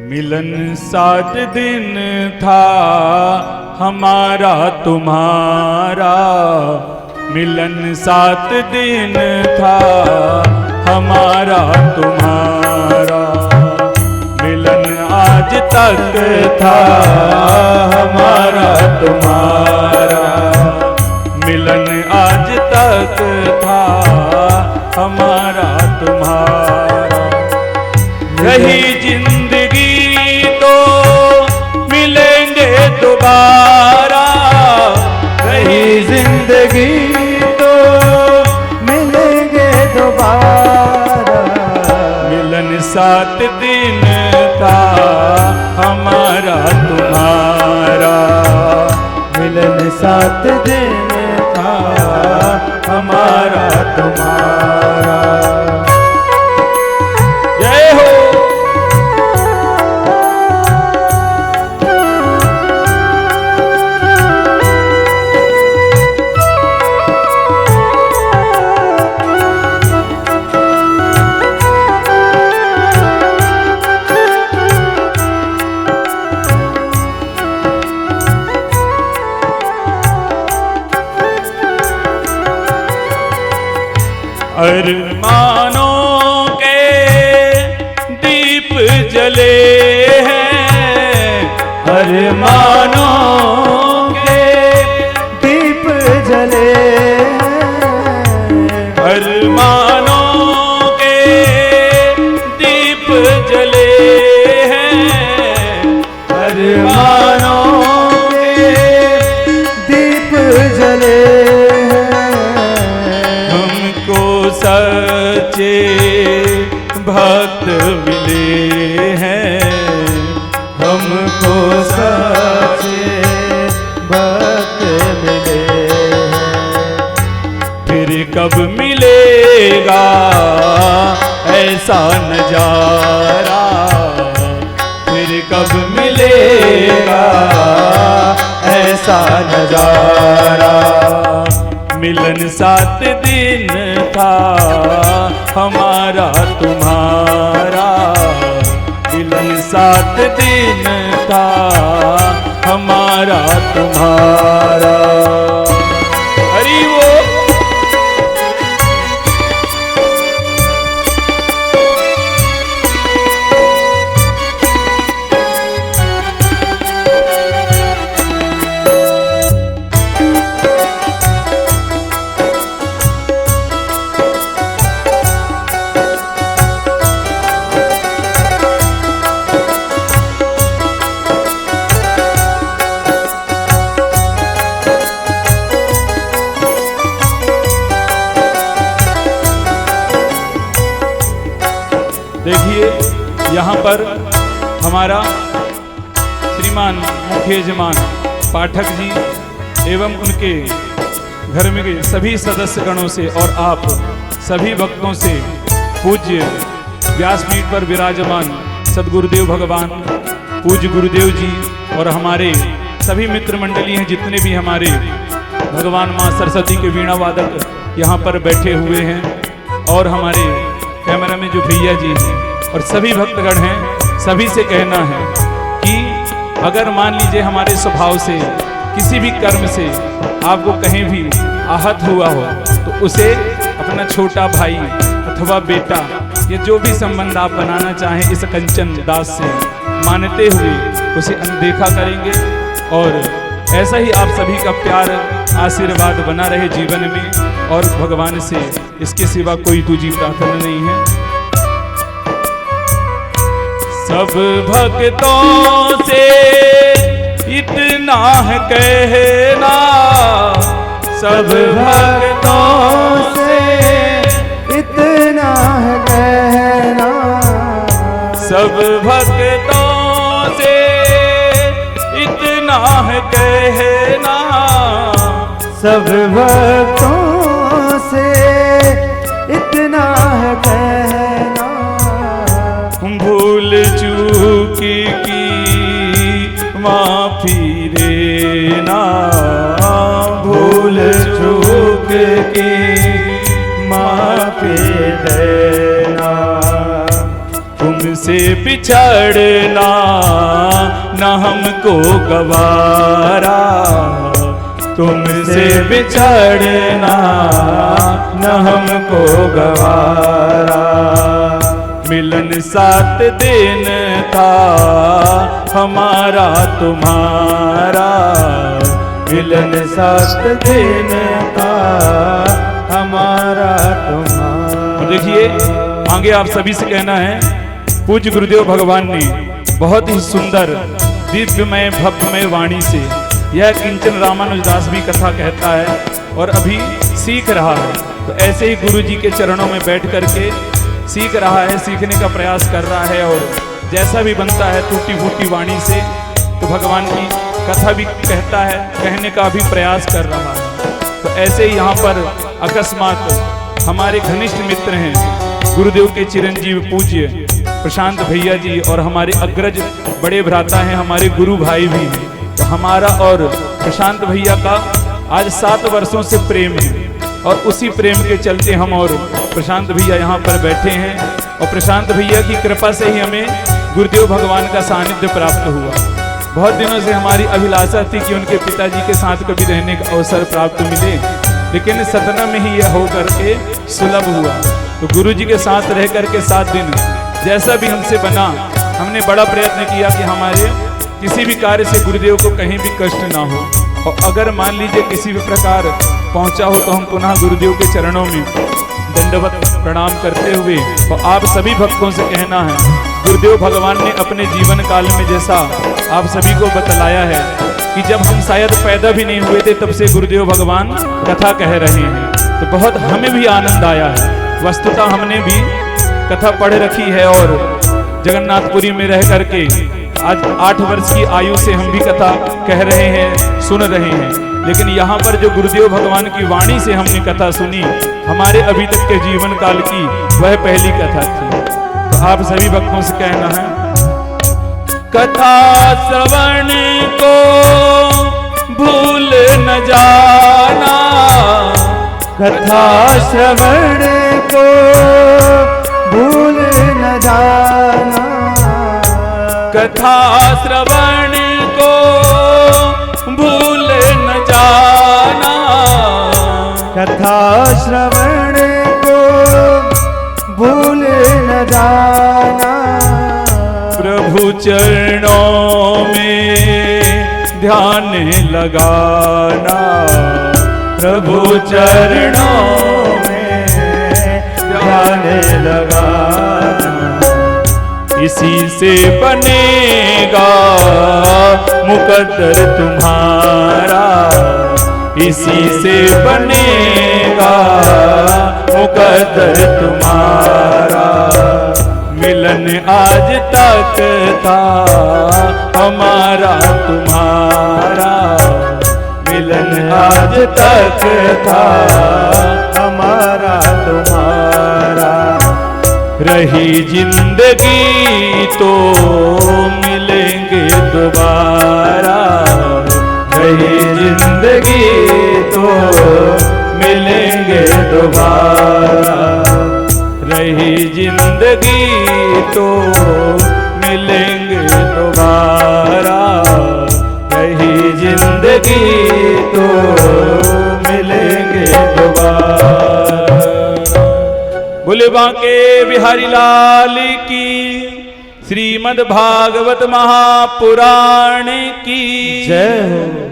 मिलन 7 दिन था हमारा तुम्हारा, मिलन 7 दिन था हमारा तुम्हारा, मिलन आज तक था हमारा तुम्हारा, मिलन आज तक था हमारा तुम्हारा। यही जिंदगी तो मिलेंगे दोबारा, यही जिंदगी तो मिलेंगे दोबारा। मिलन 7 दिन था हमारा तुम्हारा, मिलन 7 दिन था हमारा तुम्हारा। जय हो। अरमानों के दीप जले हैं, अरमानों के दीप जले हैं, अरमानों के दीप जले हैं, अरमानों के दीप जले सच्चे भक्त मिले हैं, हमको सच्चे भक्त मिले हैं। फिर कब मिलेगा ऐसा नजारा, फिर कब मिलेगा ऐसा नजारा। मिलन 7 दिन था हमारा तुम्हारा, मिलन 7 दिन था हमारा तुम्हारा। हरि वो देखिए, यहाँ पर हमारा श्रीमान मुख्य यजमान पाठक जी एवं उनके घर में के सभी सदस्यगणों से और आप सभी भक्तों से पूज्य व्यासपीठ पर विराजमान सदगुरुदेव भगवान, पूज्य गुरुदेव जी और हमारे सभी मित्र मंडली हैं, जितने भी हमारे भगवान माँ सरस्वती के वीणा वादक यहाँ पर बैठे हुए हैं, और हमारे कैमरा में जो भैया जी हैं और सभी भक्तगण हैं, सभी से कहना है कि अगर मान लीजिए हमारे स्वभाव से किसी भी कर्म से आपको कहीं भी आहत हुआ हो, तो उसे अपना छोटा भाई अथवा बेटा या जो भी संबंध आप बनाना चाहें इस कंचन दास से मानते हुए उसे अनदेखा करेंगे, और ऐसा ही आप सभी का प्यार आशीर्वाद बना रहे जीवन में, और भगवान से इसके सिवा कोई दूजी प्रार्थना नहीं है। सब भक्तों से इतना है कहना, सब भक्तों से इतना है कहना, सब भक्तों से इतना है कहना, सब भक्तों से इतना है कहना। भूल चूक की माफी देना, भूल चूक की माफी देना। तुमसे बिछड़ना न हमको गवारा, तुमसे बिछड़ना न हमको गवारा। मिलन 7 दिन था हमारा तुम्हारा, मिलन 7 दिन था हमारा तुम्हारा। देखिए आगे आप सभी से कहना है, पूज्य गुरुदेव भगवान ने बहुत ही सुंदर दिव्यमय भव्यमय वाणी से यह किंचन रामानुजदास भी कथा कहता है और अभी सीख रहा है। तो ऐसे ही गुरु जी के चरणों में बैठ करके सीख रहा है, सीखने का प्रयास कर रहा है और जैसा भी बनता है टूटी फूटी वाणी से तो भगवान की कथा भी कहता है, कहने का भी प्रयास कर रहा है। तो ऐसे ही यहाँ पर अकस्मात हमारे घनिष्ठ मित्र हैं गुरुदेव के चिरंजीव पूज्य प्रशांत भैया जी और हमारे अग्रज बड़े भ्राता हैं, हमारे गुरु भाई भी हैं। तो हमारा और प्रशांत भैया का आज 7 वर्षों से प्रेम है और उसी प्रेम के चलते हम और प्रशांत भैया यहाँ पर बैठे हैं और प्रशांत भैया की कृपा से ही हमें गुरुदेव भगवान का सानिध्य प्राप्त हुआ। बहुत दिनों से हमारी अभिलाषा थी कि उनके पिताजी के साथ कभी रहने का अवसर प्राप्त मिले, लेकिन सतना में ही यह हो करके सुलभ हुआ। तो गुरु जी के साथ रह करके 7 दिन जैसा भी हमसे बना, हमने बड़ा प्रयत्न किया कि हमारे किसी भी कार्य से गुरुदेव को कहीं भी कष्ट ना हो। और अगर मान लीजिए किसी भी प्रकार पहुंचा हो तो हम पुनः गुरुदेव के चरणों में दंडवत प्रणाम करते हुए और आप सभी भक्तों से कहना है, गुरुदेव भगवान ने अपने जीवन काल में जैसा आप सभी को बतलाया है कि जब हम शायद पैदा भी नहीं हुए थे तब से गुरुदेव भगवान कथा कह रहे हैं, तो बहुत हमें भी आनंद आया है। वस्तुतः हमने भी कथा पढ़ रखी है और जगन्नाथपुरी में रह करके आज 8 वर्ष की आयु से हम भी कथा कह रहे हैं, सुन रहे हैं। लेकिन यहाँ पर जो गुरुदेव भगवान की वाणी से हमने कथा सुनी, हमारे अभी तक के जीवन काल की वह पहली कथा थी। तो आप सभी भक्तों से कहना है, कथा श्रवण को भूल न जाना, कथा श्रवण को भूल न जाना, कथा श्रवण को भूल न जाना, कथा श्रवण को भूल न जाना। प्रभु चरणों में ध्यान लगाना, प्रभु चरणों में ध्यान लगाना। इसी से बनेगा मुकद्दर तुम्हारा, इसी से बनेगा मुकद्दर तुम्हारा। मिलन आज तक था हमारा तुम्हारा, मिलन आज तक था हमारा तुम्हारा। रही जिंदगी तो मिलेंगे दोबारा, रही जिंदगी तो मिलेंगे दोबारा, रही जिंदगी तो मिलेंगे दोबारा, रही जिंदगी तो मिलेंगे दोबारा। बोले बांके बिहारी लाल की, श्रीमद् भागवत महापुराण की जय हो।